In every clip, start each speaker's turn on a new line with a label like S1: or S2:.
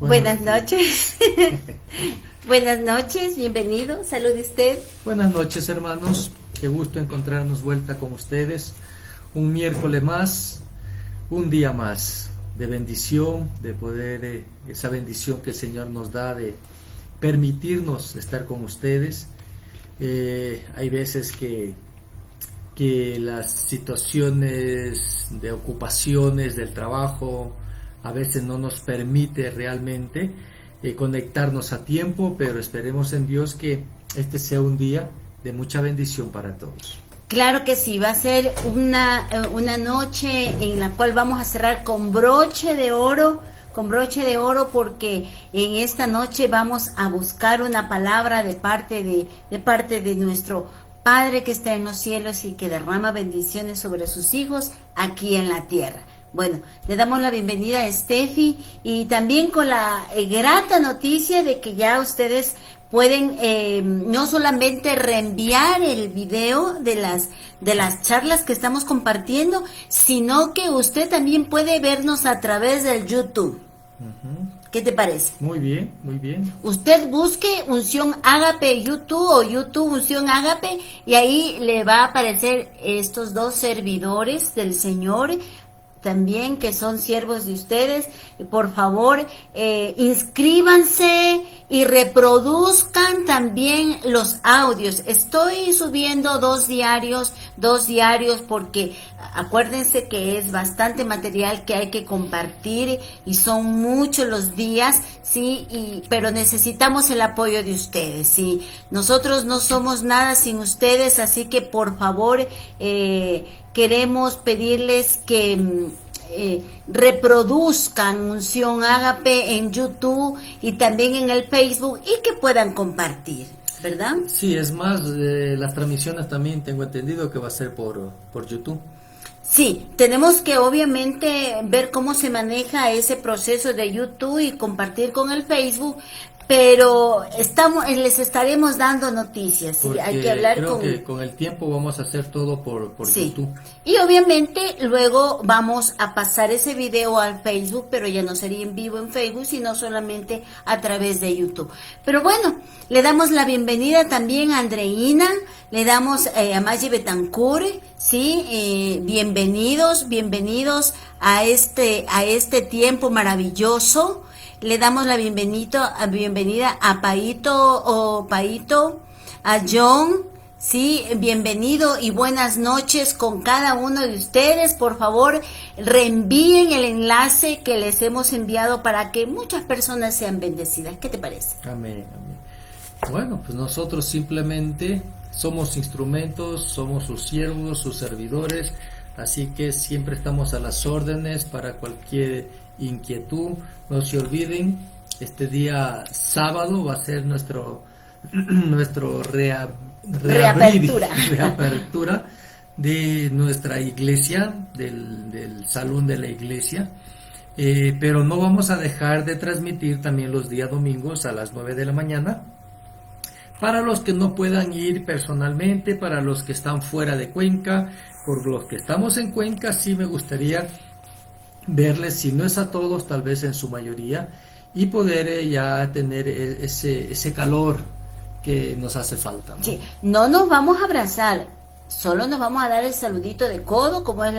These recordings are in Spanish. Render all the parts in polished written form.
S1: Buenas noches. Buenas noches, bienvenido. Salude usted.
S2: Buenas noches, hermanos. Qué gusto encontrarnos vuelta con ustedes. Un miércoles más, un día más de bendición, de poder, esa bendición que el Señor nos da de permitirnos estar con ustedes. Hay veces que las situaciones de ocupaciones del trabajo a veces no nos permite realmente conectarnos a tiempo, pero esperemos en Dios que este sea un día de mucha bendición para todos.
S1: Claro que sí, va a ser una noche en la cual vamos a cerrar con broche de oro, porque en esta noche vamos a buscar una palabra de parte de nuestro Padre que está en los cielos y que derrama bendiciones sobre sus hijos aquí en la tierra. Bueno, le damos la bienvenida a Steffi y también con la grata noticia de que ya ustedes pueden no solamente reenviar el video de las charlas que estamos compartiendo, sino que usted también puede vernos a través del YouTube. ¿Qué te parece?
S2: Muy bien, muy bien.
S1: Usted busque Unción Ágape YouTube o YouTube Unción Ágape y ahí le va a aparecer estos dos servidores del Señor también que son siervos de ustedes. Por favor, inscríbanse y reproduzcan también los audios. Estoy subiendo dos diarios porque acuérdense que es bastante material que hay que compartir y son muchos los días, sí, pero necesitamos el apoyo de ustedes, sí. Nosotros no somos nada sin ustedes, así que por favor, queremos pedirles que reproduzcan Unción Ágape en YouTube y también en el Facebook y que puedan compartir, ¿verdad?
S2: Sí, es más, las transmisiones también tengo entendido que va a ser por YouTube.
S1: Sí, tenemos que obviamente ver cómo se maneja ese proceso de YouTube y compartir con el Facebook, pero les estaremos dando noticias. Sí, hay que hablar
S2: creo que con el tiempo vamos a hacer todo por
S1: sí.
S2: YouTube.
S1: Y obviamente luego vamos a pasar ese video al Facebook, pero ya no sería en vivo en Facebook, sino solamente a través de YouTube. Pero bueno, le damos la bienvenida también a Andreina, le damos a Maggi Betancourt, sí, bienvenidos a este tiempo maravilloso. Le damos la bienvenida a Paito, a John, sí, bienvenido y buenas noches con cada uno de ustedes. Por favor, reenvíen el enlace que les hemos enviado para que muchas personas sean bendecidas. ¿Qué te parece?
S2: Amén, amén. Bueno, pues nosotros simplemente somos instrumentos, somos sus siervos, sus servidores, así que siempre estamos a las órdenes para cualquier inquietud. No se olviden, este día sábado va a ser nuestro reapertura de nuestra iglesia, del salón de la iglesia, pero no vamos a dejar de transmitir también los días domingos a las 9 de la mañana. Para los que no puedan ir personalmente, para los que están fuera de Cuenca, por los que estamos en Cuenca, sí me gustaría verles, si no es a todos, tal vez en su mayoría, y poder ya tener ese calor que nos hace falta, ¿no?
S1: Sí, no nos vamos a abrazar, solo nos vamos a dar el saludito de codo, como es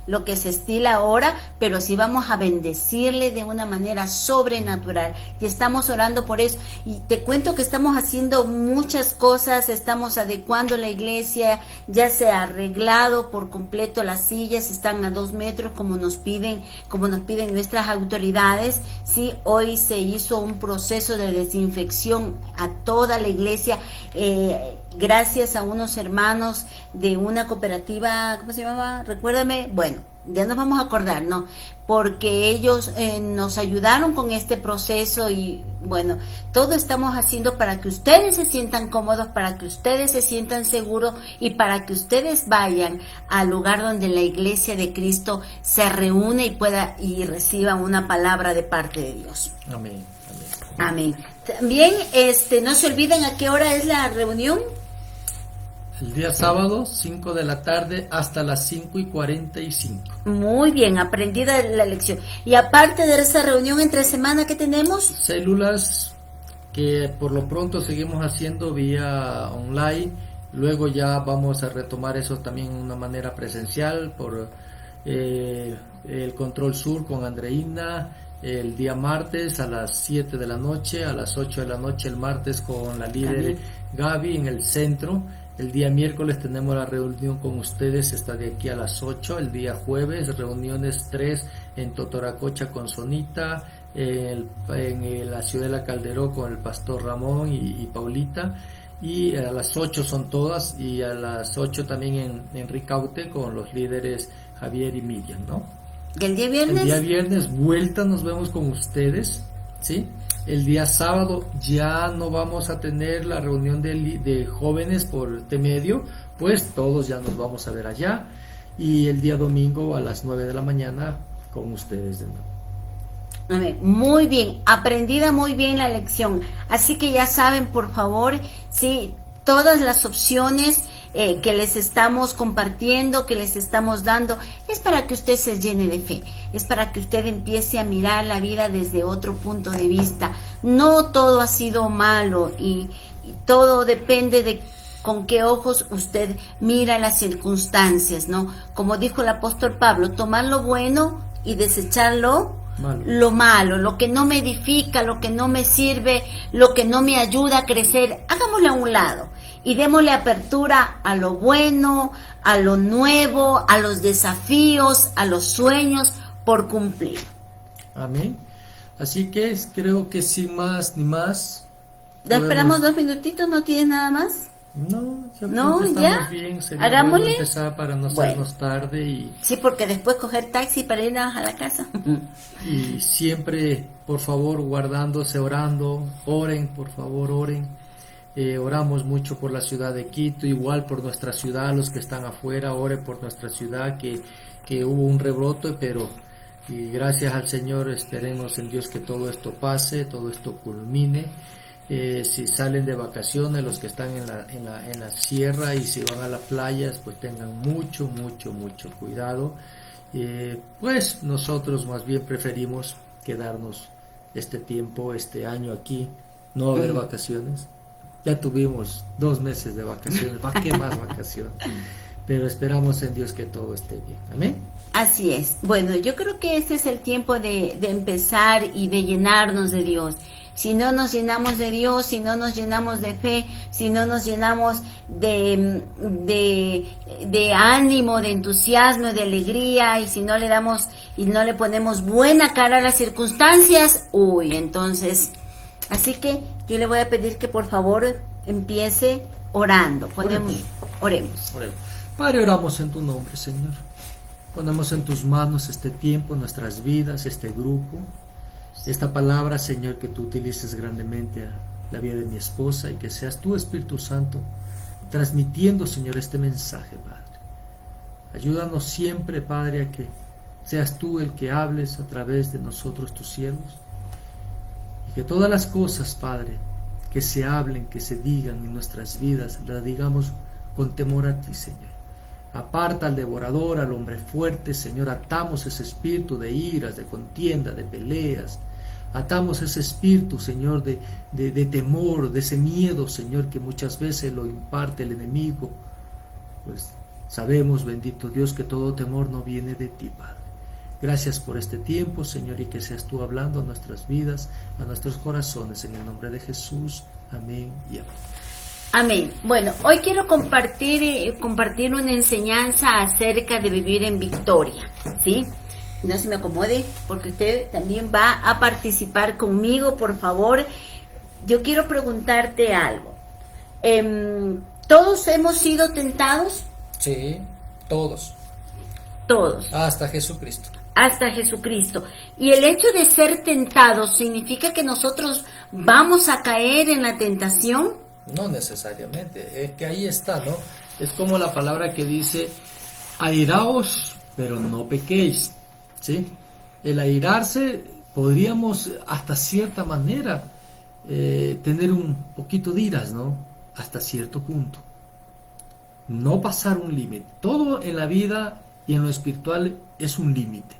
S1: lo que se estila ahora, pero sí vamos a bendecirle de una manera sobrenatural y estamos orando por eso. Y te cuento que estamos haciendo muchas cosas, estamos adecuando la iglesia, ya se ha arreglado por completo, las sillas están a 2 metros como nos piden nuestras autoridades. Sí, hoy se hizo un proceso de desinfección a toda la iglesia, gracias a unos hermanos de una cooperativa, ¿cómo se llamaba? Recuérdame, bueno, ya nos vamos a acordar, ¿no? Porque ellos nos ayudaron con este proceso y bueno, todo estamos haciendo para que ustedes se sientan cómodos, para que ustedes se sientan seguros y para que ustedes vayan al lugar donde la iglesia de Cristo se reúne y pueda y reciba una palabra de parte de Dios.
S2: Amén,
S1: Amén.
S2: amén.
S1: También, no se olviden a qué hora es la reunión.
S2: El día sábado, 5 de la tarde hasta las 5:45.
S1: Muy bien, aprendida la lección. Y aparte de esa reunión entre semana que tenemos,
S2: Células que por lo pronto seguimos haciendo vía online. Luego ya vamos a retomar eso también de una manera presencial por el Control Sur con Andreina. El día martes a las 7 de la noche, a las 8 de la noche el martes con la líder Gaby en el centro. El día miércoles tenemos la reunión con ustedes, está de aquí a las 8. El día jueves, reuniones 3 en Totoracocha con Sonita, en la Ciudadela Calderó con el pastor Ramón y Paulita. Y a las 8 son todas, y a las 8 también en Ricaute con los líderes Javier y Miriam, ¿no?
S1: ¿y el día viernes?
S2: El día viernes, vuelta, nos vemos con ustedes, ¿sí? El día sábado ya no vamos a tener la reunión de jóvenes por medio, pues todos ya nos vamos a ver allá. Y el día domingo a las 9 de la mañana con ustedes de nuevo.
S1: Muy bien, aprendida muy bien la lección. Así que ya saben, por favor, sí, todas las opciones que les estamos compartiendo, que les estamos dando, es para que usted se llene de fe, es para que usted empiece a mirar la vida desde otro punto de vista. No todo ha sido malo y todo depende de con qué ojos usted mira las circunstancias, ¿no? Como dijo el apóstol Pablo, tomar lo bueno y desecharlo lo malo, lo que no me edifica, lo que no me sirve, lo que no me ayuda a crecer, hagámoslo a un lado y démosle apertura a lo bueno, a lo nuevo, a los desafíos, a los sueños por cumplir.
S2: Amén. Así que creo que sin más ni más.
S1: ¿Ya esperamos 2 minutitos? ¿No tienes nada más?
S2: No, yo
S1: no,
S2: creo que
S1: ya
S2: estamos bien. Sería
S1: hagámosle.
S2: bueno empezar para no hacernos tarde y
S1: sí, porque después coger taxi para ir a la casa.
S2: Y siempre, por favor, guardándose, orando, oren, por favor, oren. Oramos mucho por la ciudad de Quito, igual por nuestra ciudad, los que están afuera, oren por nuestra ciudad, que hubo un rebrote, pero y gracias al Señor esperemos en Dios que todo esto pase, todo esto culmine. Si salen de vacaciones, los que están en la sierra, y si van a las playas, pues tengan mucho cuidado. Pues nosotros más bien preferimos quedarnos este tiempo, este año aquí, no haber vacaciones. Ya tuvimos 2 meses de vacaciones, ¿para qué más vacaciones? Pero esperamos en Dios que todo esté bien. Amén.
S1: Así es. Bueno, yo creo que este es el tiempo de empezar y de llenarnos de Dios. Si no nos llenamos de Dios, si no nos llenamos de fe, si no nos llenamos de ánimo, de entusiasmo, de alegría, y si no le damos y no le ponemos buena cara a las circunstancias, entonces, así que yo le voy a pedir que por favor empiece orando. Oremos.
S2: Padre, oramos en tu nombre, Señor. Ponemos en tus manos este tiempo, nuestras vidas, este grupo. Esta palabra, Señor, que tú utilices grandemente a la vida de mi esposa, y que seas tú, Espíritu Santo, transmitiendo, Señor, este mensaje, Padre. Ayúdanos siempre, Padre, a que seas tú el que hables a través de nosotros, tus siervos, y que todas las cosas, Padre, que se hablen, que se digan en nuestras vidas, las digamos con temor a ti, Señor. Aparta al devorador, al hombre fuerte, Señor. Atamos ese espíritu de iras, de contienda, de peleas. Atamos ese espíritu, Señor, de temor, de ese miedo, Señor, que muchas veces lo imparte el enemigo. Pues sabemos, bendito Dios, que todo temor no viene de ti, Padre. Gracias por este tiempo, Señor, y que seas tú hablando a nuestras vidas, a nuestros corazones, en el nombre de Jesús. Amén y amén.
S1: Amén. Bueno, hoy quiero compartir una enseñanza acerca de vivir en victoria, ¿sí? No se me acomode, porque usted también va a participar conmigo, por favor. Yo quiero preguntarte algo. ¿Todos hemos sido tentados?
S2: Sí, todos.
S1: Todos.
S2: Hasta Jesucristo.
S1: Hasta Jesucristo. Y el hecho de ser tentados significa que nosotros vamos a caer en la tentación.
S2: No necesariamente, es que ahí está, ¿no? Es como la palabra que dice, airaos, pero no pequéis, ¿sí? El airarse, podríamos hasta cierta manera tener un poquito de iras, ¿no? Hasta cierto punto. no pasar un límite. Todo en la vida y en lo espiritual es un límite,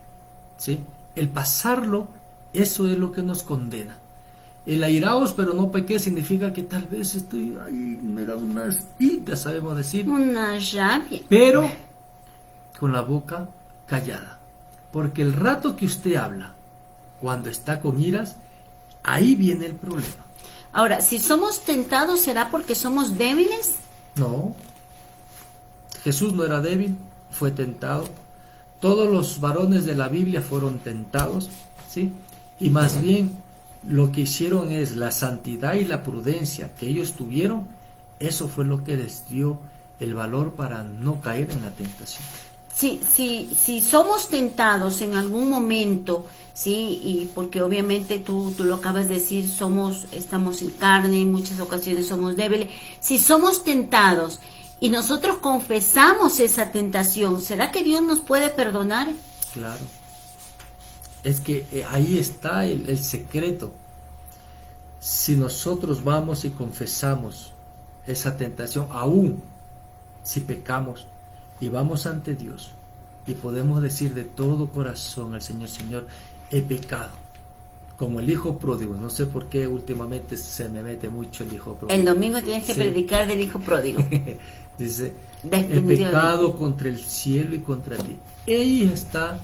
S2: ¿sí? El pasarlo, eso es lo que nos condena. El airaos pero no pequé significa que tal vez estoy ahí, me da una espita, sabemos decir,
S1: Una rabia.
S2: pero con la boca callada. Porque el rato que usted habla, cuando está con iras, ahí viene el problema.
S1: Ahora, si somos tentados, ¿será porque somos débiles?
S2: No, Jesús no era débil, fue tentado. Todos los varones de la Biblia fueron tentados, ¿sí? Y más bien lo que hicieron es la santidad y la prudencia que ellos tuvieron, eso fue lo que les dio el valor para no caer en la tentación.
S1: Si somos tentados en algún momento, sí, y porque obviamente tú lo acabas de decir, estamos en carne, en muchas ocasiones somos débiles. Si somos tentados y nosotros confesamos esa tentación, ¿será que Dios nos puede perdonar?
S2: Claro. Es que ahí está el secreto. Si nosotros vamos y confesamos esa tentación, aún si pecamos, y vamos ante Dios y podemos decir de todo corazón al Señor, Señor, he pecado, como el hijo pródigo. No sé por qué últimamente se me mete mucho el hijo pródigo.
S1: El domingo tienes que predicar del hijo pródigo.
S2: Dice, he pecado contra el cielo y contra ti. Ahí está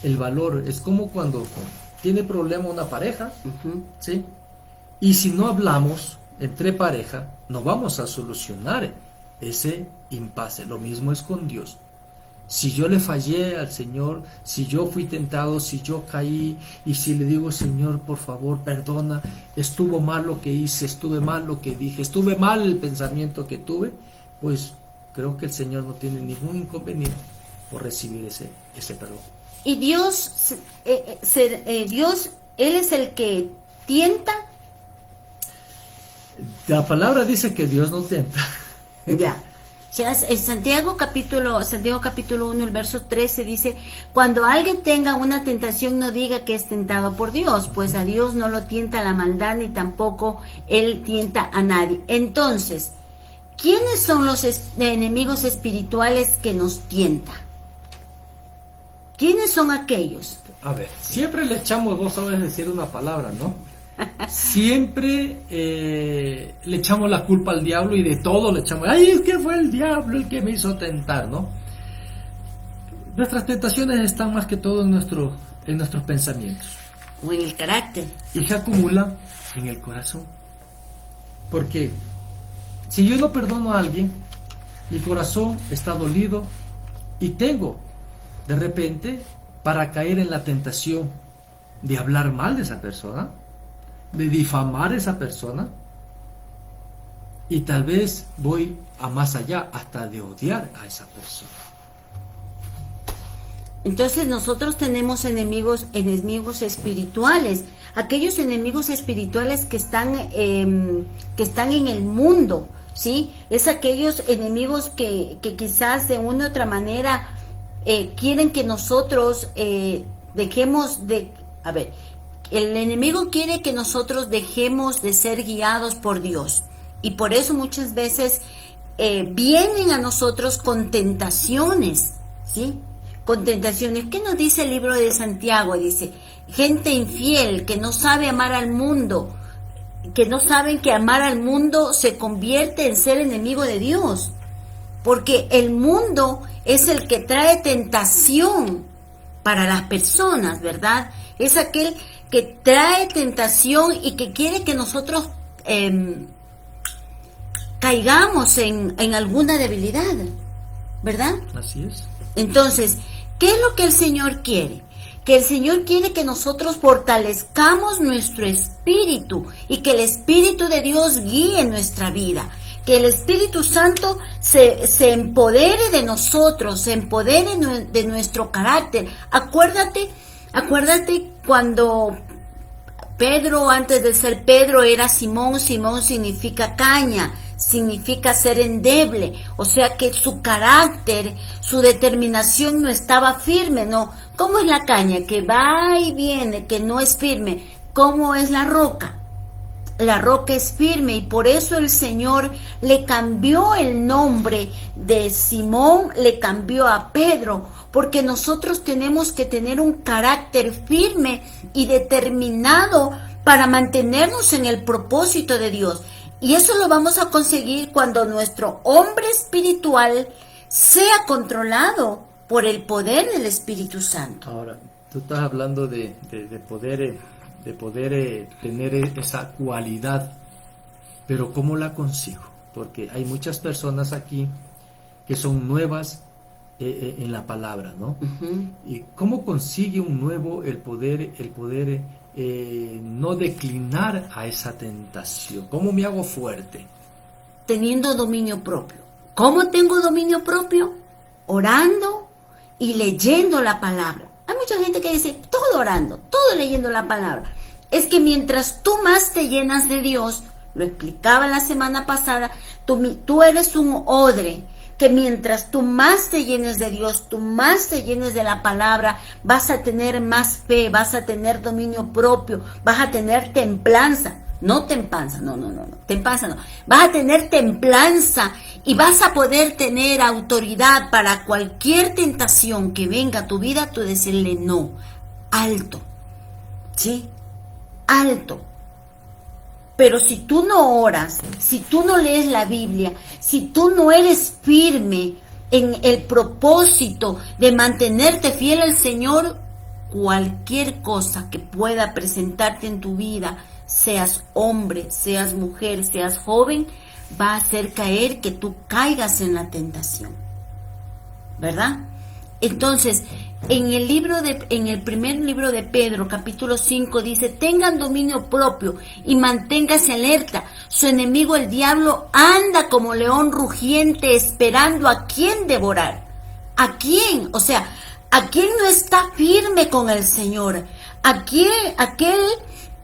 S2: el valor. Es como cuando tiene problema una pareja, ¿sí? Y si no hablamos entre pareja, no vamos a solucionar ese impasse. Lo mismo es con Dios. Si yo le fallé al Señor, si yo fui tentado, si yo caí, y si le digo, Señor, por favor, perdona, estuvo mal lo que hice, estuve mal lo que dije, estuve mal el pensamiento que tuve, pues creo que el Señor no tiene ningún inconveniente por recibir ese perdón.
S1: Y Dios, Dios, Él es el que tienta.
S2: La palabra dice que Dios no tienta.
S1: Ya. En Santiago capítulo 1, el verso 13 dice, cuando alguien tenga una tentación no diga que es tentado por Dios, pues a Dios no lo tienta la maldad ni tampoco Él tienta a nadie. Entonces, ¿quiénes son los enemigos espirituales que nos tientan? ¿Quiénes son aquellos?
S2: A ver, siempre le echamos, vos sabes decir una palabra, ¿no? Siempre le echamos la culpa al diablo y de todo le echamos, ay, es que fue el diablo el que me hizo tentar, ¿no? Nuestras tentaciones están más que todo en nuestros pensamientos.
S1: O en el carácter.
S2: Y se acumula en el corazón. Porque si yo no perdono a alguien, mi corazón está dolido y tengo, de repente, para caer en la tentación de hablar mal de esa persona, de difamar a esa persona, y tal vez voy a más allá, hasta de odiar a esa persona.
S1: Entonces nosotros tenemos enemigos espirituales, aquellos enemigos espirituales que están en el mundo, ¿sí? Es aquellos enemigos que quizás de una u otra manera quieren que nosotros dejemos de... A ver, el enemigo quiere que nosotros dejemos de ser guiados por Dios. Y por eso muchas veces vienen a nosotros con tentaciones, ¿sí? Con tentaciones. ¿Qué nos dice el libro de Santiago? Dice, gente infiel que no sabe amar al mundo, que no saben que amar al mundo se convierte en ser enemigo de Dios. Porque el mundo es el que trae tentación para las personas, ¿verdad? Es aquel que trae tentación y que quiere que nosotros caigamos en alguna debilidad, ¿verdad?
S2: Así es.
S1: Entonces, ¿qué es lo que el Señor quiere? Que el Señor quiere que nosotros fortalezcamos nuestro espíritu y que el Espíritu de Dios guíe nuestra vida. Que el Espíritu Santo se empodere de nosotros, se empodere de nuestro carácter. Acuérdate cuando Pedro, antes de ser Pedro, era Simón. Simón significa caña, significa ser endeble. O sea que su carácter, su determinación no estaba firme, ¿no? ¿Cómo es la caña? Que va y viene, que no es firme. ¿Cómo es la roca? La roca es firme y por eso el Señor le cambió el nombre de Simón, le cambió a Pedro, porque nosotros tenemos que tener un carácter firme y determinado para mantenernos en el propósito de Dios. Y eso lo vamos a conseguir cuando nuestro hombre espiritual sea controlado por el poder del Espíritu Santo.
S2: Ahora, tú estás hablando de poder tener esa cualidad, pero ¿cómo la consigo? Porque hay muchas personas aquí que son nuevas en la palabra, ¿no? ¿Y cómo consigue un nuevo el poder no declinar a esa tentación? ¿Cómo me hago fuerte?
S1: Teniendo dominio propio. ¿Cómo tengo dominio propio? Orando y leyendo la palabra. Hay mucha gente que dice, todo orando, todo leyendo la palabra. Es que mientras tú más te llenas de Dios, lo explicaba la semana pasada, tú eres un odre, que mientras tú más te llenes de Dios, tú más te llenes de la palabra, vas a tener más fe, vas a tener dominio propio, vas a tener templanza. No templanza, no, templanza no. Vas a tener templanza y vas a poder tener autoridad para cualquier tentación que venga a tu vida, tú decirle no, alto, ¿sí? Alto. Pero si tú no oras, si tú no lees la Biblia, si tú no eres firme en el propósito de mantenerte fiel al Señor, cualquier cosa que pueda presentarte en tu vida, seas hombre, seas mujer, seas joven, va a hacer caer que tú caigas en la tentación, ¿verdad? Entonces, en el primer libro de Pedro, capítulo 5, dice, tengan dominio propio y manténgase alerta. Su enemigo, el diablo, anda como león rugiente esperando a quién devorar. ¿A quién? O sea, ¿a quién no está firme con el Señor? Aquel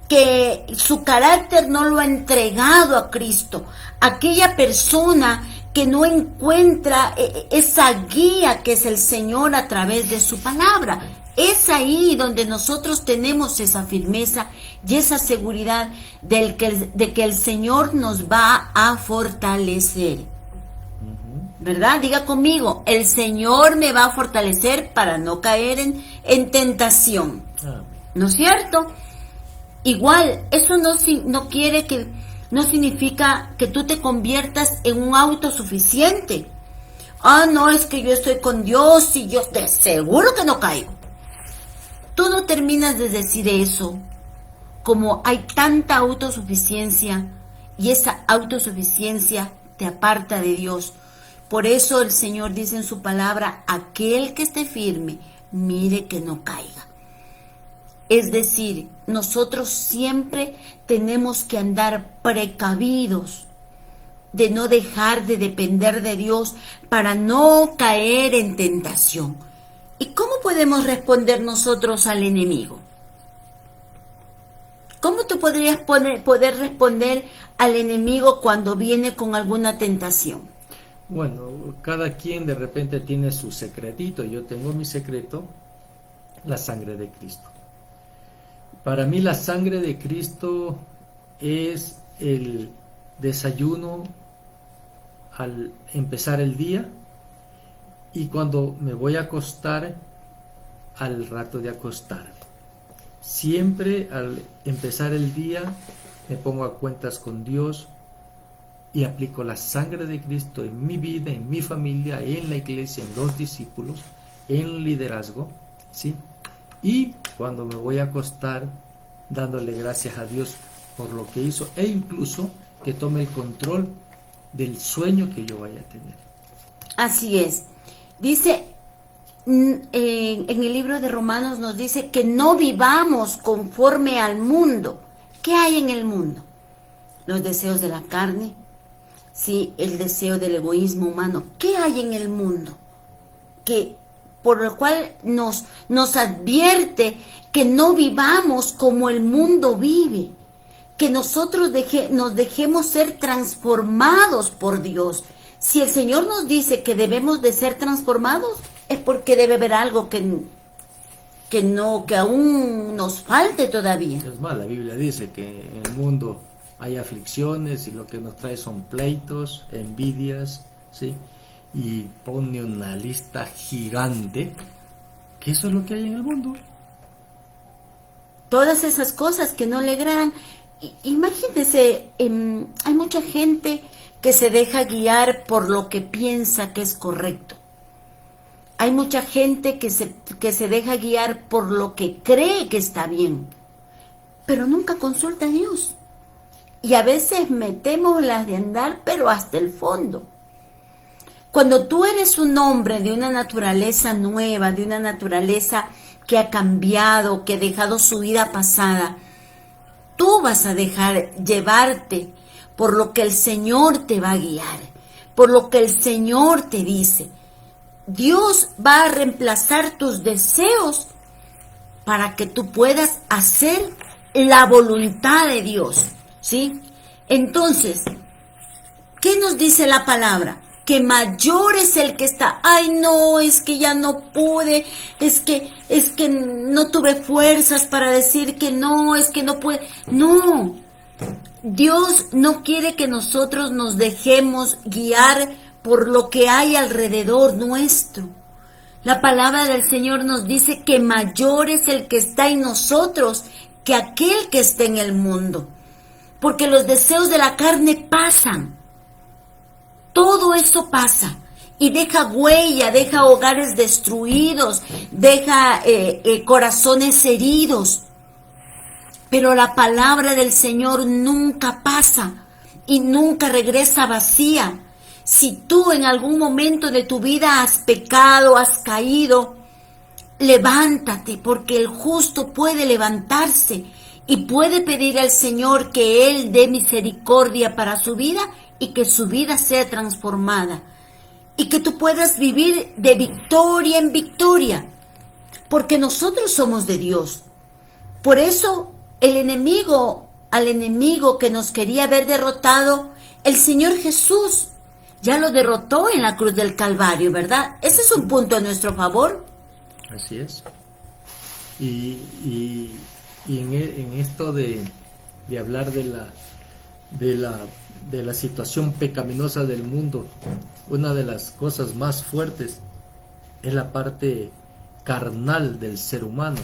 S1: que su carácter no lo ha entregado a Cristo, aquella persona que no encuentra esa guía que es el Señor a través de su palabra. Es ahí donde nosotros tenemos esa firmeza y esa seguridad de que el Señor nos va a fortalecer. ¿Verdad? Diga conmigo, el Señor me va a fortalecer para no caer en tentación. ¿No es cierto? Igual, eso no significa que tú te conviertas en un autosuficiente. No, es que yo estoy con Dios y yo te seguro que no caigo. Tú no terminas de decir eso, como hay tanta autosuficiencia y esa autosuficiencia te aparta de Dios. Por eso el Señor dice en su palabra, aquel que esté firme, mire que no caiga. Es decir, nosotros siempre tenemos que andar precavidos de no dejar de depender de Dios para no caer en tentación. ¿Y cómo podemos responder nosotros al enemigo? ¿Cómo tú podrías poder responder al enemigo cuando viene con alguna tentación?
S2: Bueno, cada quien de repente tiene su secretito. Yo tengo mi secreto, la sangre de Cristo. Para mí la sangre de Cristo es el desayuno al empezar el día y cuando me voy a acostar al rato de acostarme. Siempre al empezar el día me pongo a cuentas con Dios y aplico la sangre de Cristo en mi vida, en mi familia, en la iglesia, en los discípulos, en el liderazgo, ¿sí? Y cuando me voy a acostar, dándole gracias a Dios por lo que hizo e incluso que tome el control del sueño que yo vaya a tener.
S1: Así es. Dice, en el libro de Romanos nos dice que no vivamos conforme al mundo. ¿Qué hay en el mundo? Los deseos de la carne, sí, el deseo del egoísmo humano. ¿Qué hay en el mundo? Por lo cual nos advierte que no vivamos como el mundo vive, que nosotros nos dejemos ser transformados por Dios. Si el Señor nos dice que debemos de ser transformados, es porque debe haber algo que aún nos falte todavía.
S2: Es más, la Biblia dice que en el mundo hay aflicciones y lo que nos trae son pleitos, envidias, ¿sí? Y pone una lista gigante, que eso es lo que hay en el mundo.
S1: Todas esas cosas que no le agradan. Imagínense, hay mucha gente que se deja guiar por lo que piensa que es correcto. Hay mucha gente que se deja guiar por lo que cree que está bien, pero nunca consulta a Dios. Y a veces metemos las de andar, pero hasta el fondo. Cuando tú eres un hombre de una naturaleza nueva, de una naturaleza que ha cambiado, que ha dejado su vida pasada, tú vas a dejar llevarte por lo que el Señor te va a guiar, por lo que el Señor te dice. Dios va a reemplazar tus deseos para que tú puedas hacer la voluntad de Dios, ¿sí? Entonces, ¿qué nos dice la palabra? Que mayor es el que está. Ay, no, es que ya no pude, es que no tuve fuerzas para decir que no, es que no puede. No, Dios no quiere que nosotros nos dejemos guiar por lo que hay alrededor nuestro. La palabra del Señor nos dice que mayor es el que está en nosotros que aquel que está en el mundo. Porque los deseos de la carne pasan. Todo eso pasa y deja huella, deja hogares destruidos, deja corazones heridos. Pero la palabra del Señor nunca pasa y nunca regresa vacía. Si tú en algún momento de tu vida has pecado, has caído, levántate, porque el justo puede levantarse y puede pedir al Señor que Él dé misericordia para su vida y que su vida sea transformada y que tú puedas vivir de victoria en victoria, porque nosotros somos de Dios. Por eso al enemigo que nos quería ver derrotado, el Señor Jesús ya lo derrotó en la cruz del Calvario, ¿verdad? Ese es un punto a nuestro favor.
S2: Así es. Y en esto de hablar de la situación pecaminosa del mundo, una de las cosas más fuertes es la parte carnal del ser humano.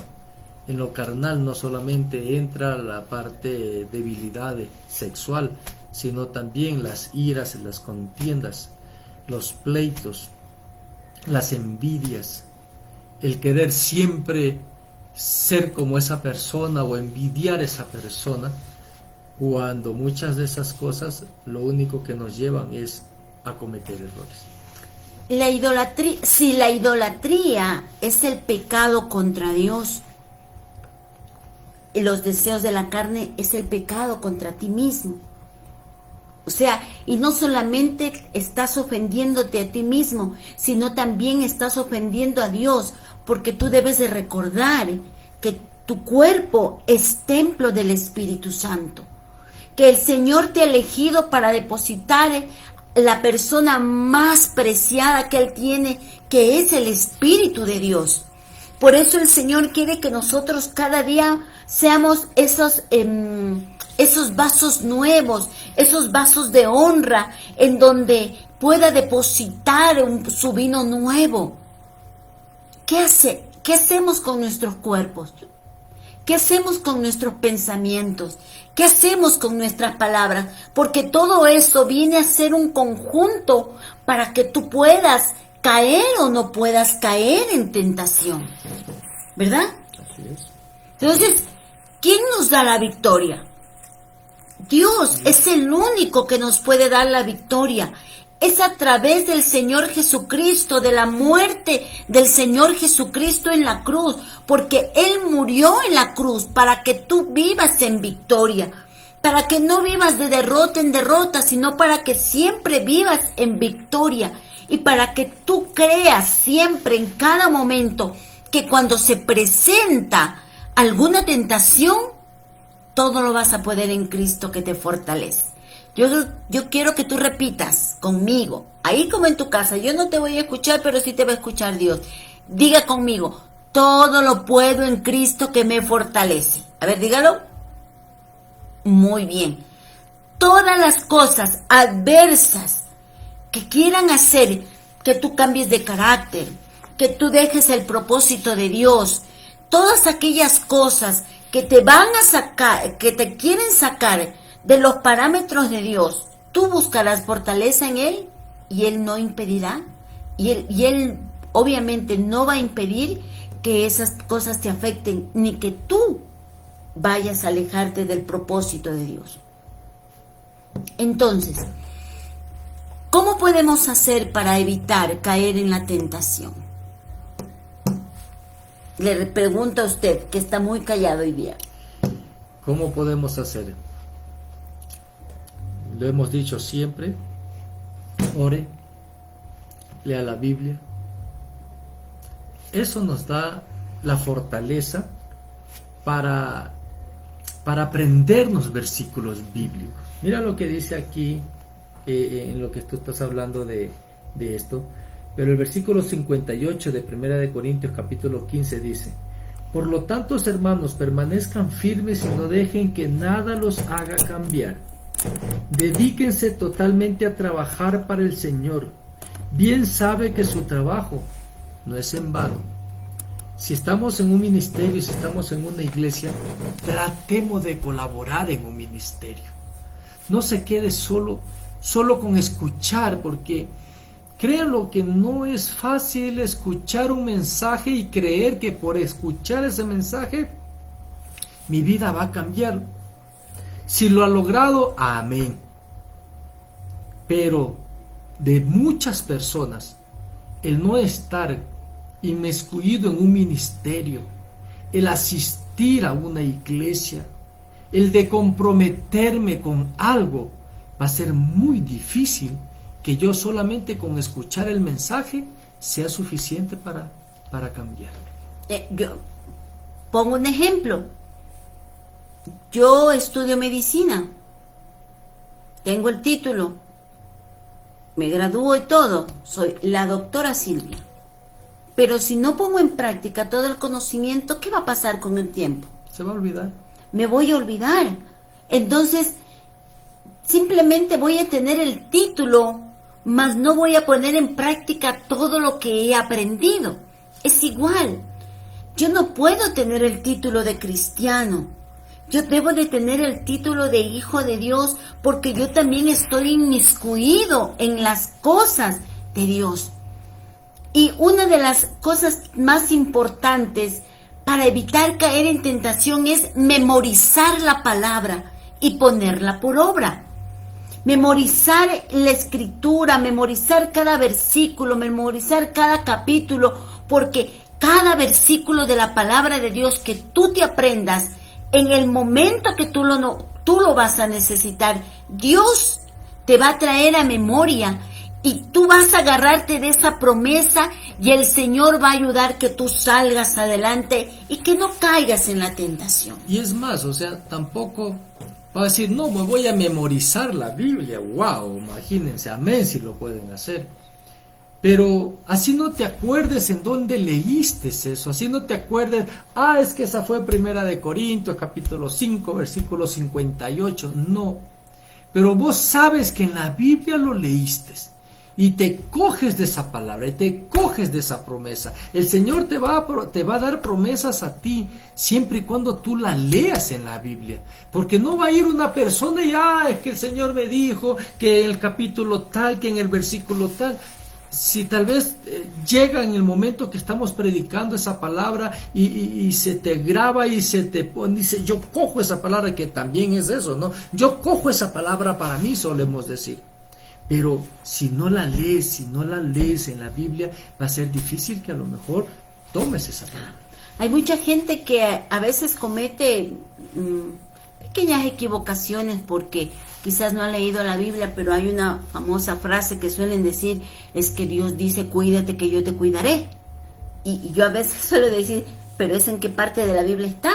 S2: En lo carnal no solamente entra la parte de debilidad sexual, sino también las iras, las contiendas, los pleitos, las envidias, el querer siempre ser como esa persona o envidiar a esa persona, cuando muchas de esas cosas lo único que nos llevan es a cometer errores.
S1: La idolatría, si la idolatría es el pecado contra Dios, y los deseos de la carne es el pecado contra ti mismo. O sea, y no solamente estás ofendiéndote a ti mismo, sino también estás ofendiendo a Dios, porque tú debes de recordar que tu cuerpo es templo del Espíritu Santo, que el Señor te ha elegido para depositar la persona más preciada que Él tiene, que es el Espíritu de Dios. Por eso el Señor quiere que nosotros cada día seamos esos vasos nuevos, esos vasos de honra, en donde pueda depositar su vino nuevo. ¿Qué hacemos con nuestros cuerpos? ¿Qué hacemos con nuestros pensamientos? ¿Qué hacemos con nuestras palabras? Porque todo eso viene a ser un conjunto para que tú puedas caer o no puedas caer en tentación, ¿verdad?
S2: Así es.
S1: Entonces, ¿quién nos da la victoria? Dios es el único que nos puede dar la victoria. Es a través del Señor Jesucristo, de la muerte del Señor Jesucristo en la cruz, porque Él murió en la cruz para que tú vivas en victoria, para que no vivas de derrota en derrota, sino para que siempre vivas en victoria y para que tú creas siempre en cada momento que cuando se presenta alguna tentación, todo lo vas a poder en Cristo que te fortalece. Yo quiero que tú repitas conmigo, ahí como en tu casa. Yo no te voy a escuchar, pero sí te va a escuchar Dios. Diga conmigo: todo lo puedo en Cristo que me fortalece. A ver, dígalo. Muy bien. todas las cosas adversas que quieran hacer que tú cambies de carácter, que tú dejes el propósito de Dios, todas aquellas cosas que te van a sacar, que te quieren sacar de los parámetros de Dios, tú buscarás fortaleza en Él y Él no impedirá. Y él obviamente no va a impedir que esas cosas te afecten, ni que tú vayas a alejarte del propósito de Dios. Entonces, ¿cómo podemos hacer para evitar caer en la tentación? Le pregunto a usted, que está muy callado hoy día.
S2: ¿Cómo podemos hacer? Lo hemos dicho siempre: ore, lea la Biblia. Eso nos da la fortaleza para aprendernos versículos bíblicos. Mira lo que dice aquí, en lo que tú estás hablando de esto. Pero el versículo 58 de 1 de Corintios capítulo 15 dice: por lo tanto, hermanos, permanezcan firmes y no dejen que nada los haga cambiar. Dedíquense totalmente a trabajar para el Señor. Bien sabe que su trabajo no es en vano. Si estamos en un ministerio, si estamos en una iglesia, tratemos de colaborar en un ministerio. No se quede solo con escuchar, porque créanlo que no es fácil escuchar un mensaje y creer que por escuchar ese mensaje mi vida va a cambiar. Si lo ha logrado, amén. Pero de muchas personas, el no estar inmiscuido en un ministerio, el asistir a una iglesia, el de comprometerme con algo, va a ser muy difícil que yo solamente con escuchar el mensaje sea suficiente para cambiar.
S1: Yo pongo un ejemplo. Yo estudio medicina, tengo el título, me gradúo y todo, soy la doctora Silvia. Pero si no pongo en práctica todo el conocimiento, ¿qué va a pasar con el tiempo?
S2: Se va a olvidar.
S1: Me voy a olvidar. Entonces, simplemente voy a tener el título, mas no voy a poner en práctica todo lo que he aprendido. Es igual. Yo no puedo tener el título de cristiano. Yo debo de tener el título de hijo de Dios, porque yo también estoy inmiscuido en las cosas de Dios. Y una de las cosas más importantes para evitar caer en tentación es memorizar la palabra y ponerla por obra. Memorizar la escritura, memorizar cada versículo, memorizar cada capítulo, porque cada versículo de la palabra de Dios que tú te aprendas, en el momento que tú lo vas a necesitar, Dios te va a traer a memoria y tú vas a agarrarte de esa promesa y el Señor va a ayudar que tú salgas adelante y que no caigas en la tentación.
S2: Y es más, o sea, tampoco va a decir, no, me voy a memorizar la Biblia. Wow, imagínense, amén si lo pueden hacer. Pero así no te acuerdes en dónde leíste eso, así no te acuerdes, es que esa fue 1 de Corintios, capítulo 5, versículo 58, no. Pero vos sabes que en la Biblia lo leíste y te coges de esa palabra, y te coges de esa promesa. El Señor te va a dar promesas a ti, siempre y cuando tú la leas en la Biblia. Porque no va a ir una persona y, es que el Señor me dijo que en el capítulo tal, que en el versículo tal. Si tal vez llega en el momento que estamos predicando esa palabra y se te graba y se te pone, dice, yo cojo esa palabra, que también es eso, ¿no? Yo cojo esa palabra para mí, solemos decir. Pero si no la lees en la Biblia, va a ser difícil que a lo mejor tomes esa palabra.
S1: Hay mucha gente que a veces comete pequeñas equivocaciones porque quizás no ha leído la Biblia, pero hay una famosa frase que suelen decir, es que Dios dice, cuídate que yo te cuidaré. Y yo a veces suelo decir, pero ¿es en qué parte de la Biblia está?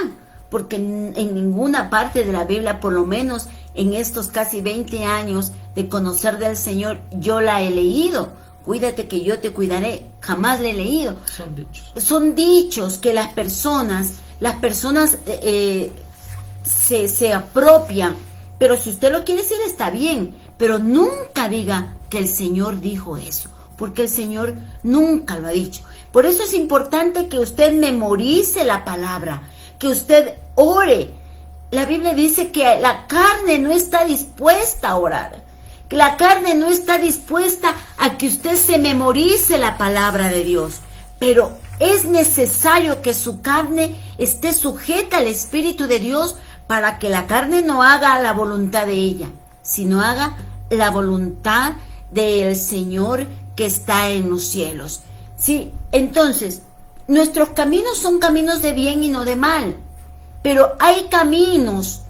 S1: Porque en ninguna parte de la Biblia, por lo menos en estos casi 20 años de conocer del Señor, yo la he leído. Cuídate que yo te cuidaré. Jamás la he leído. Son dichos que las personas se apropian Pero si usted lo quiere decir, está bien. Pero nunca diga que el Señor dijo eso, porque el Señor nunca lo ha dicho. Por eso es importante que usted memorice la palabra, que usted ore. La Biblia dice que la carne no está dispuesta a orar, que la carne no está dispuesta a que usted se memorice la palabra de Dios. Pero es necesario que su carne esté sujeta al Espíritu de Dios para que la carne no haga la voluntad de ella, sino haga la voluntad del Señor que está en los cielos. Sí, entonces, nuestros caminos son caminos de bien y no de mal, pero hay caminos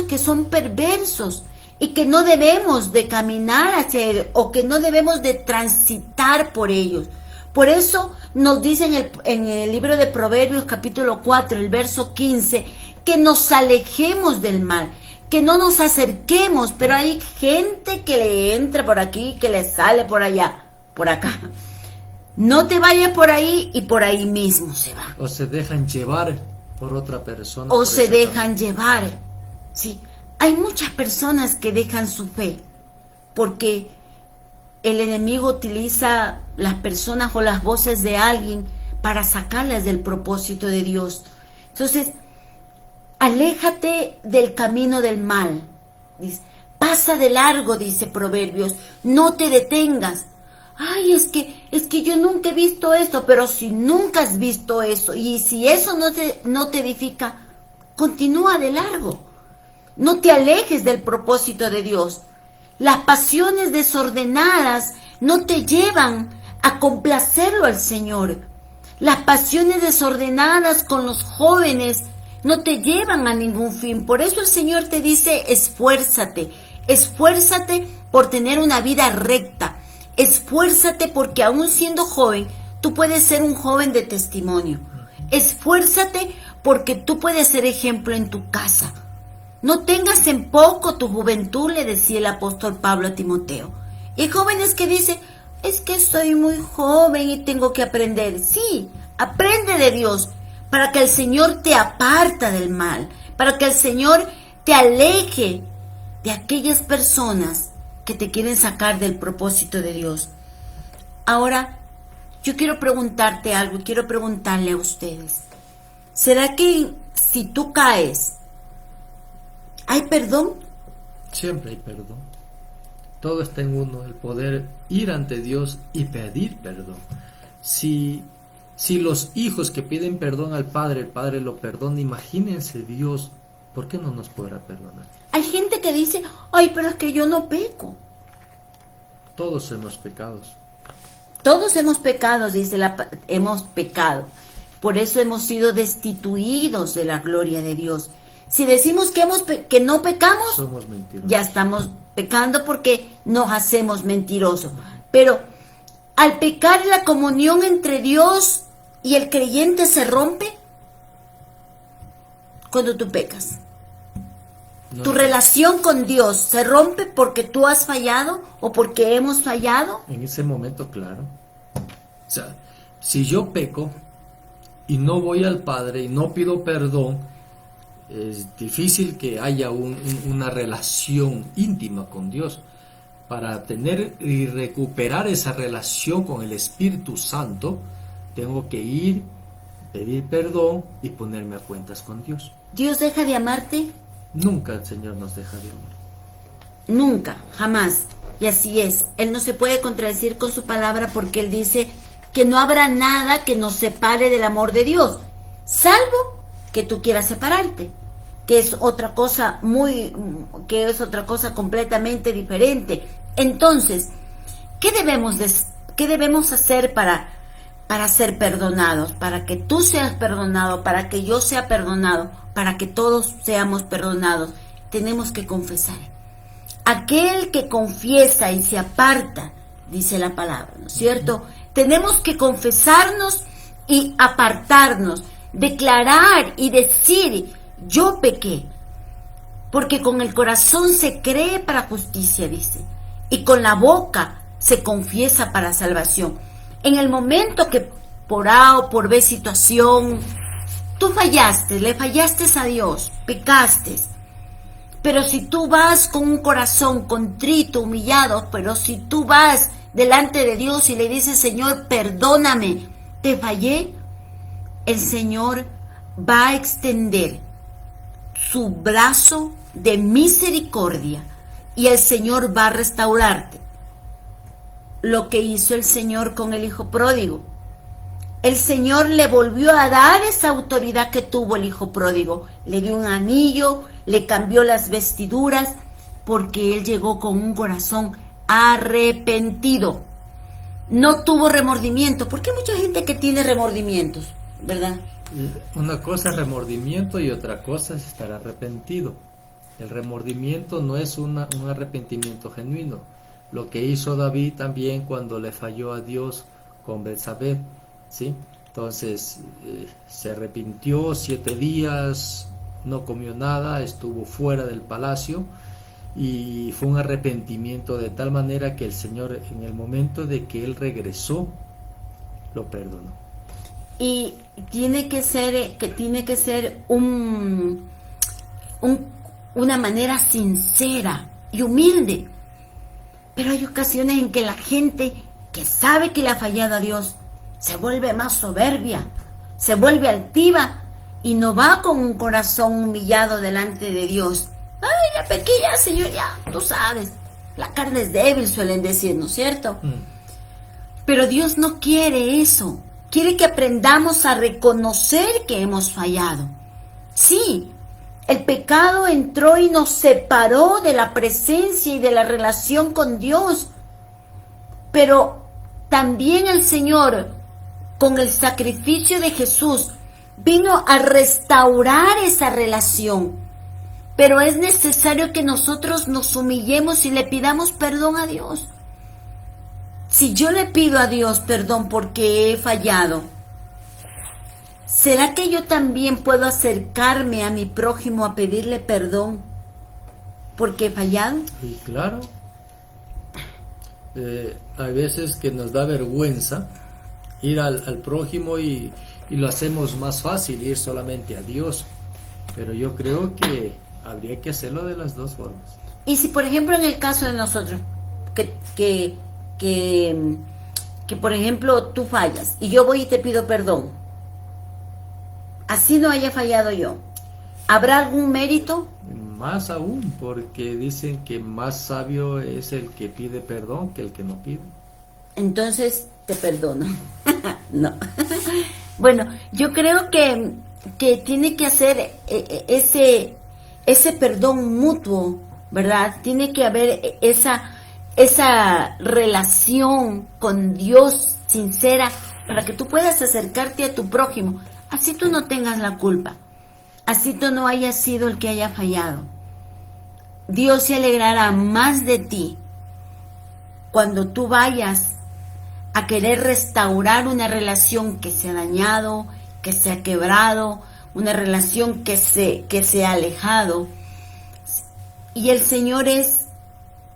S1: que son perversos y que no debemos de caminar hacia él, o que no debemos de transitar por ellos. Por eso nos dice en el libro de Proverbios capítulo 4, el verso 15, que nos alejemos del mal, que no nos acerquemos, pero hay gente que le entra por aquí, que le sale por allá, por acá. No te vayas por ahí y por ahí mismo se va.
S2: O se dejan llevar por otra persona.
S1: O se dejan llevar. Sí, hay muchas personas que dejan su fe porque el enemigo utiliza las personas o las voces de alguien para sacarlas del propósito de Dios. Entonces, aléjate del camino del mal. Dice, pasa de largo, dice Proverbios, no te detengas. Ay, es que yo nunca he visto esto, pero si nunca has visto eso, y si eso no te edifica, continúa de largo. No te alejes del propósito de Dios. Las pasiones desordenadas no te llevan a complacerlo al Señor. Las pasiones desordenadas con los jóvenes no te llevan a ningún fin. Por eso el Señor te dice, esfuérzate por tener una vida recta. Esfuérzate porque aún siendo joven, tú puedes ser un joven de testimonio. Esfuérzate porque tú puedes ser ejemplo en tu casa. No tengas en poco tu juventud, le decía el apóstol Pablo a Timoteo. Y hay jóvenes que dicen, es que soy muy joven y tengo que aprender. Sí, aprende de Dios para que el Señor te aparta del mal, para que el Señor te aleje de aquellas personas que te quieren sacar del propósito de Dios. Ahora, yo quiero preguntarte algo, quiero preguntarle a ustedes. ¿Será que si tú caes, hay perdón?
S2: Siempre hay perdón. Todo está en uno, el poder ir ante Dios y pedir perdón. Si los hijos que piden perdón al Padre, el Padre lo perdona, imagínense Dios, ¿por qué no nos podrá perdonar?
S1: Hay gente que dice, ay, pero es que yo no peco.
S2: Todos hemos pecado.
S1: Todos hemos pecado, hemos pecado. Por eso hemos sido destituidos de la gloria de Dios. Si decimos que no pecamos,
S2: somos mentirosos.
S1: Ya estamos pecando porque nos hacemos mentirosos. Pero al pecar, la comunión entre Dios y el creyente se rompe cuando tú pecas. Tu relación con Dios se rompe porque tú has fallado o porque hemos fallado.
S2: En ese momento, claro. O sea, si yo peco y no voy al Padre y no pido perdón, es difícil que haya una relación íntima con Dios. Para tener y recuperar esa relación con el Espíritu Santo, tengo que ir, pedir perdón y ponerme a cuentas con Dios.
S1: ¿Dios deja de amarte?
S2: Nunca el Señor nos deja de amar.
S1: Nunca, jamás. Y así es. Él no se puede contradecir con su palabra porque Él dice que no habrá nada que nos separe del amor de Dios, salvo que tú quieras separarte, que es otra cosa completamente diferente. Entonces, ¿qué debemos hacer para ser perdonados? Para que tú seas perdonado, para que yo sea perdonado, para que todos seamos perdonados, tenemos que confesar. Aquel que confiesa y se aparta, dice la palabra, ¿no es cierto? Tenemos que confesarnos y apartarnos, declarar y decir, yo pequé, porque con el corazón se cree para justicia, dice, y con la boca se confiesa para salvación. En el momento que por A o por B situación, tú fallaste, le fallaste a Dios, pecaste, Pero si tú vas con un corazón contrito, humillado, pero si tú vas delante de Dios y le dices, Señor, perdóname, te fallé, el Señor va a extender su brazo de misericordia y el Señor va a restaurarte. Lo que hizo el Señor con el hijo pródigo. El Señor le volvió a dar esa autoridad que tuvo el hijo pródigo. Le dio un anillo, le cambió las vestiduras, porque él llegó con un corazón arrepentido. No tuvo remordimiento, porque hay mucha gente que tiene remordimientos, ¿verdad?
S2: Una cosa es remordimiento y otra cosa es estar arrepentido. El remordimiento no es un arrepentimiento genuino. Lo que hizo David también cuando le falló a Dios con Betsabé, ¿sí? Entonces se arrepintió 7 días, no comió nada, estuvo fuera del palacio y fue un arrepentimiento de tal manera que el Señor, en el momento de que él regresó, lo perdonó.
S1: Y tiene que ser una manera sincera y humilde. Pero hay ocasiones en que la gente que sabe que le ha fallado a Dios se vuelve más soberbia, se vuelve altiva y no va con un corazón humillado delante de Dios. Ay, ya pequeña, Señor, ya, tú sabes, la carne es débil, suelen decir, ¿no es cierto? Pero Dios no quiere eso. Quiere que aprendamos a reconocer que hemos fallado. Sí, el pecado entró y nos separó de la presencia y de la relación con Dios. Pero también el Señor, con el sacrificio de Jesús, vino a restaurar esa relación. Pero es necesario que nosotros nos humillemos y le pidamos perdón a Dios. Si yo le pido a Dios perdón porque he fallado, ¿será que yo también puedo acercarme a mi prójimo a pedirle perdón porque he fallado?
S2: Y claro, hay veces que nos da vergüenza ir al prójimo y lo hacemos más fácil, ir solamente a Dios. Pero yo creo que habría que hacerlo de las dos formas.
S1: Y si, por ejemplo, en el caso de nosotros, que por ejemplo tú fallas y yo voy y te pido perdón, así no haya fallado yo, ¿habrá algún mérito?
S2: Más aún, porque dicen que más sabio es el que pide perdón que el que no pide.
S1: Entonces te perdono. No. Bueno, yo creo que tiene que hacer ese perdón mutuo, ¿verdad? Tiene que haber esa relación con Dios sincera para que tú puedas acercarte a tu prójimo, así tú no tengas la culpa, así tú no hayas sido el que haya fallado. Dios se alegrará más de ti cuando tú vayas a querer restaurar una relación que se ha dañado, que se ha quebrado, una relación que se ha alejado. Y el Señor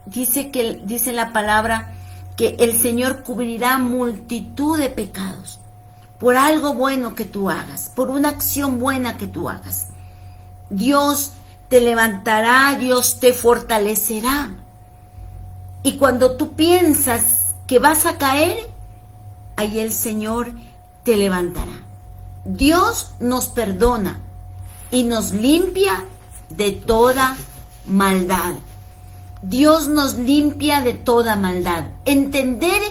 S1: dice la palabra que el Señor cubrirá multitud de pecados por algo bueno que tú hagas, por una acción buena que tú hagas. Dios te levantará, Dios te fortalecerá. Y cuando tú piensas que vas a caer, ahí el Señor te levantará. Dios nos perdona y nos limpia de toda maldad. Dios nos limpia de toda maldad. Entender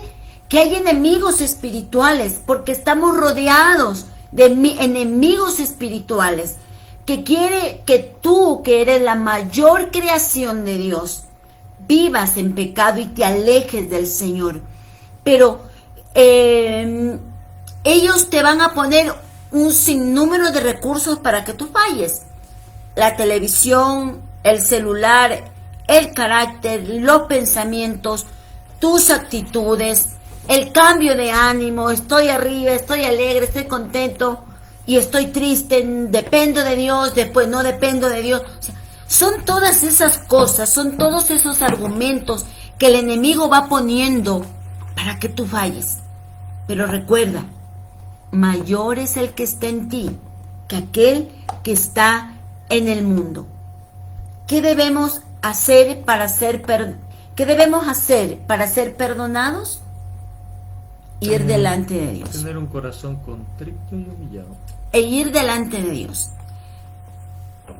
S1: que hay enemigos espirituales, porque estamos rodeados de enemigos espirituales, que quiere que tú, que eres la mayor creación de Dios, vivas en pecado y te alejes del Señor. Pero ellos te van a poner un sinnúmero de recursos para que tú falles. La televisión, el celular, el carácter, los pensamientos, tus actitudes, el cambio de ánimo, estoy arriba, estoy alegre, estoy contento y estoy triste, dependo de Dios, después no dependo de Dios. O sea, son todas esas cosas, son todos esos argumentos que el enemigo va poniendo para que tú falles. Pero recuerda, mayor es el que está en ti que aquel que está en el mundo. ¿Qué debemos hacer para ser perdonados? Ir delante de Dios.
S2: Tener un corazón contrito y humillado.
S1: E ir delante de Dios.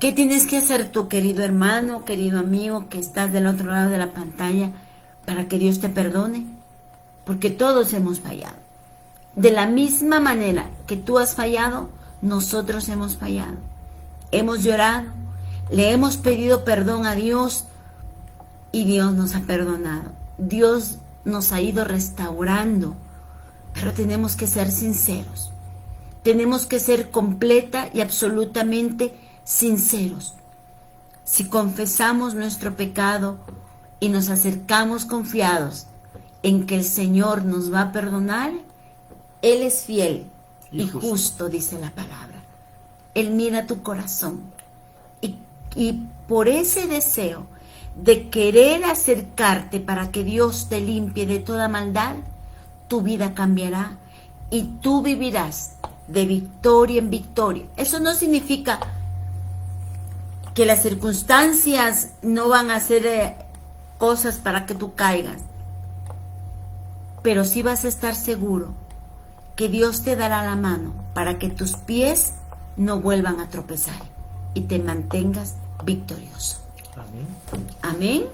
S1: ¿Qué tienes que hacer tú, querido hermano, querido amigo, que estás del otro lado de la pantalla, para que Dios te perdone? Porque todos hemos fallado. De la misma manera que tú has fallado, nosotros hemos fallado. Hemos llorado, le hemos pedido perdón a Dios y Dios nos ha perdonado. Dios nos ha ido restaurando, pero tenemos que ser sinceros. Tenemos que ser completa y absolutamente sinceros. Si confesamos nuestro pecado y nos acercamos confiados en que el Señor nos va a perdonar, Él es fiel y justo, dice la palabra. Él mira tu corazón y por ese deseo de querer acercarte para que Dios te limpie de toda maldad, tu vida cambiará y tú vivirás de victoria en victoria. Eso no significa que las circunstancias no van a hacer cosas para que tú caigas, pero sí vas a estar seguro que Dios te dará la mano para que tus pies no vuelvan a tropezar y te mantengas victorioso.
S2: Amén.
S1: Amén.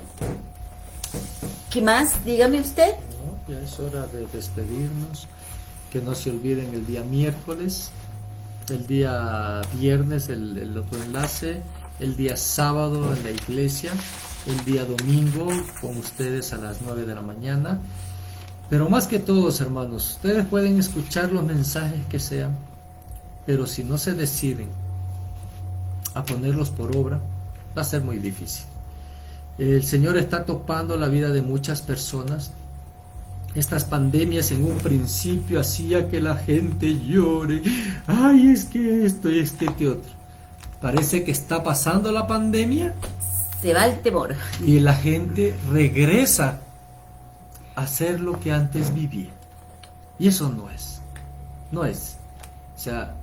S1: ¿Qué más? Dígame usted.
S2: No, ya es hora de despedirnos. Que no se olviden el día miércoles, el día viernes el otro enlace, el día sábado en la iglesia, el día domingo con ustedes a las 9 de la mañana. Pero más que todos, hermanos, ustedes pueden escuchar los mensajes que sean, pero si no se deciden a ponerlos por obra, va a ser muy difícil. El Señor está topando la vida de muchas personas. Estas pandemias en un principio hacía que la gente llore. Ay, es que esto, es que otro. Parece que está pasando la pandemia.
S1: Se va el temor.
S2: Y la gente regresa a hacer lo que antes vivía. Y eso no es. No es. O sea,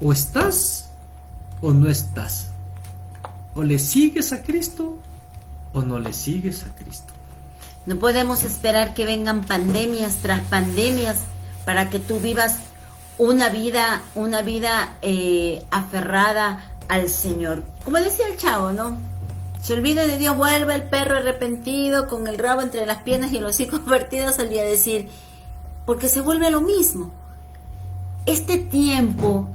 S2: o estás o no estás. O le sigues a Cristo o no le sigues a Cristo.
S1: No podemos esperar que vengan pandemias tras pandemias para que tú vivas una vida aferrada al Señor. Como decía el chavo, ¿no? Se olvida de Dios, vuelve el perro arrepentido con el rabo entre las piernas y los hocicos partidos, solía decir, porque se vuelve lo mismo. Este tiempo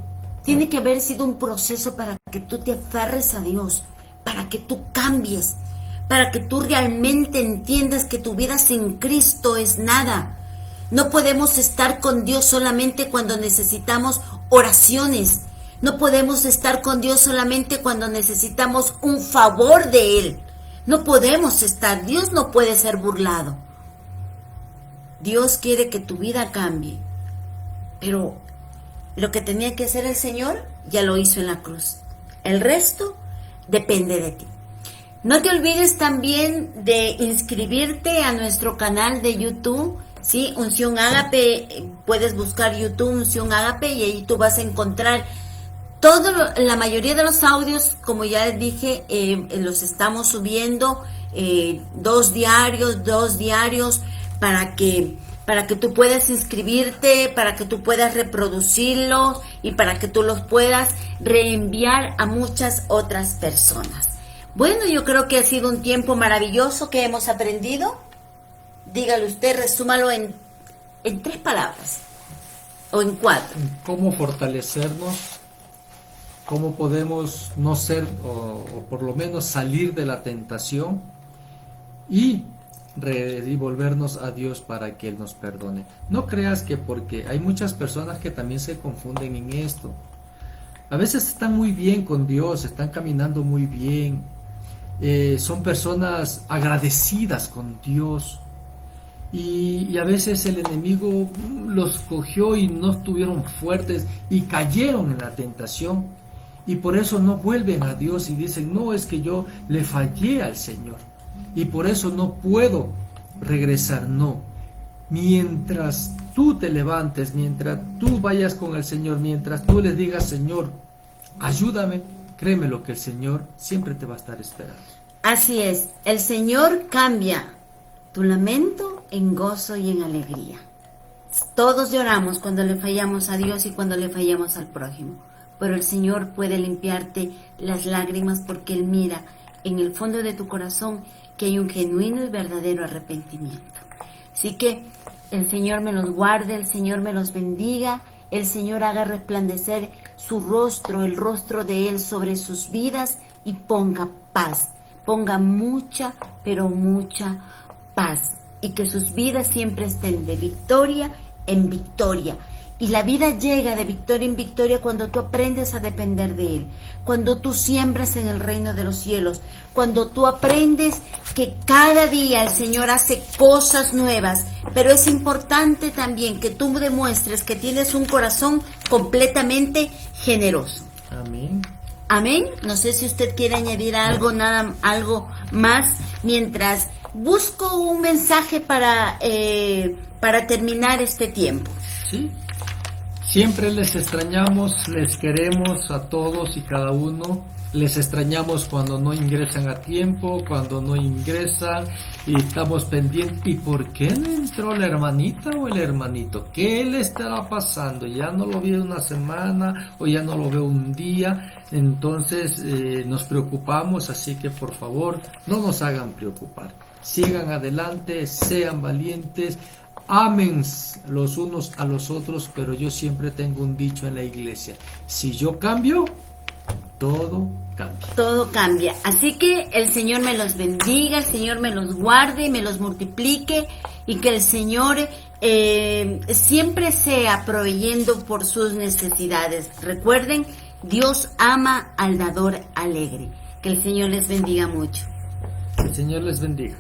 S1: tiene que haber sido un proceso para que tú te aferres a Dios, para que tú cambies, para que tú realmente entiendas que tu vida sin Cristo es nada. No podemos estar con Dios solamente cuando necesitamos oraciones. No podemos estar con Dios solamente cuando necesitamos un favor de Él. No podemos estar. Dios no puede ser burlado. Dios quiere que tu vida cambie. Pero lo que tenía que hacer el Señor ya lo hizo en la cruz. El resto depende de ti. No te olvides también de inscribirte a nuestro canal de YouTube, ¿sí? Unción Ágape, puedes buscar YouTube Unción Ágape y ahí tú vas a encontrar la mayoría de los audios, como ya les dije, los estamos subiendo 2 diarios para que tú puedas inscribirte, para que tú puedas reproducirlos y para que tú los puedas reenviar a muchas otras personas. Bueno, yo creo que ha sido un tiempo maravilloso que hemos aprendido. Dígale usted, resúmalo en 3 palabras o en 4.
S2: ¿Cómo fortalecernos? ¿Cómo podemos no ser o por lo menos salir de la tentación y volvernos a Dios para que Él nos perdone? No creas que porque hay muchas personas que también se confunden en esto. A veces están muy bien con Dios, están caminando muy bien. Son personas agradecidas con Dios y a veces el enemigo los cogió y no estuvieron fuertes y cayeron en la tentación y por eso no vuelven a Dios y dicen, no, es que yo le fallé al Señor y por eso no puedo regresar. No, mientras tú te levantes, mientras tú vayas con el Señor, mientras tú le digas, Señor, ayúdame, créeme lo que el Señor siempre te va a estar esperando.
S1: Así es, el Señor cambia tu lamento en gozo y en alegría. Todos lloramos cuando le fallamos a Dios y cuando le fallamos al prójimo, pero el Señor puede limpiarte las lágrimas porque Él mira en el fondo de tu corazón que hay un genuino y verdadero arrepentimiento. Así que el Señor me los guarde, el Señor me los bendiga, el Señor haga resplandecer su rostro, el rostro de Él sobre sus vidas y ponga paz, ponga mucha, pero mucha paz, y que sus vidas siempre estén de victoria en victoria. Y la vida llega de victoria en victoria cuando tú aprendes a depender de Él, cuando tú siembras en el reino de los cielos, cuando tú aprendes que cada día el Señor hace cosas nuevas, pero es importante también que tú demuestres que tienes un corazón completamente generoso.
S2: Amén.
S1: Amén. No sé si usted quiere añadir algo más mientras busco un mensaje para terminar este tiempo.
S2: Sí. Siempre les extrañamos, les queremos a todos y cada uno. Les extrañamos cuando no ingresan a tiempo, cuando no ingresan y estamos pendientes. ¿Y por qué no entró la hermanita o el hermanito? ¿Qué le estará pasando? Ya no lo veo una semana o ya no lo veo un día. Entonces nos preocupamos, así que por favor no nos hagan preocupar. Sigan adelante, sean valientes. Amen los unos a los otros, pero yo siempre tengo un dicho en la iglesia: si yo cambio, todo cambia.
S1: Todo cambia. Así que el Señor me los bendiga, el Señor me los guarde, me los multiplique y que el Señor siempre sea proveyendo por sus necesidades. Recuerden, Dios ama al dador alegre. Que el Señor les bendiga mucho.
S2: Que el Señor les bendiga.